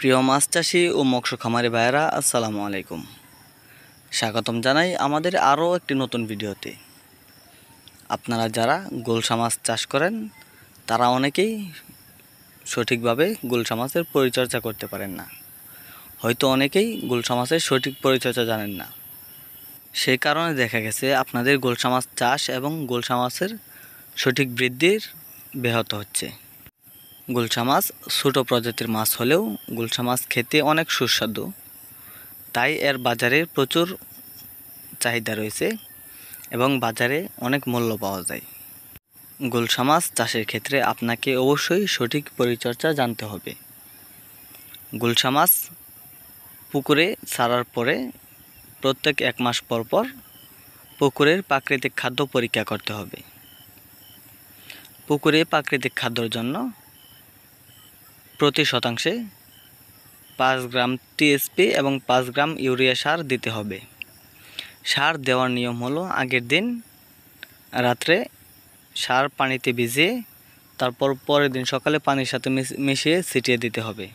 প্রিয় মাছ চাষি ও মৎস্য খামারি ভাইয়েরা, আসসালামু আলাইকুম। স্বাগতম জানাই আমাদের আরও একটি নতুন ভিডিওতে। আপনারা যারা গুলশা মাছ চাষ করেন তারা অনেকেই সঠিকভাবে গুলশা মাছের পরিচর্যা করতে পারেন না, হয়তো অনেকেই গুলশা মাছের সঠিক পরিচর্যা জানেন না। সেই কারণে দেখা গেছে আপনাদের গুলশা মাছ চাষ এবং গুলশা মাছের সঠিক বৃদ্ধির ব্যাহত হচ্ছে। গুলশা মাছ ছোটো প্রজাতির মাছ হলেও গুলশা মাছ খেতে অনেক সুস্বাদু, তাই এর বাজারে প্রচুর চাহিদা রয়েছে এবং বাজারে অনেক মূল্য পাওয়া যায়। গুলশা মাছ চাষের ক্ষেত্রে আপনাকে অবশ্যই সঠিক পরিচর্যা জানতে হবে। গুলশা মাছ পুকুরে ছাড়ার পরে প্রত্যেক 1 মাস পর পর পুকুরের প্রাকৃতিক খাদ্য পরীক্ষা করতে হবে। পুকুরে প্রাকৃতিক খাদ্যর জন্য প্রতি শতাংশে 5 গ্রাম টিএসপি এবং 5 গ্রাম ইউরিয়া সার দিতে হবে। সার দেওয়ার নিয়ম হলো আগের দিন রাত্রে সার পানিতে ভিজিয়ে তারপর পরের দিন সকালে পানির সাথে মিশিয়ে ছিটিয়ে দিতে হবে।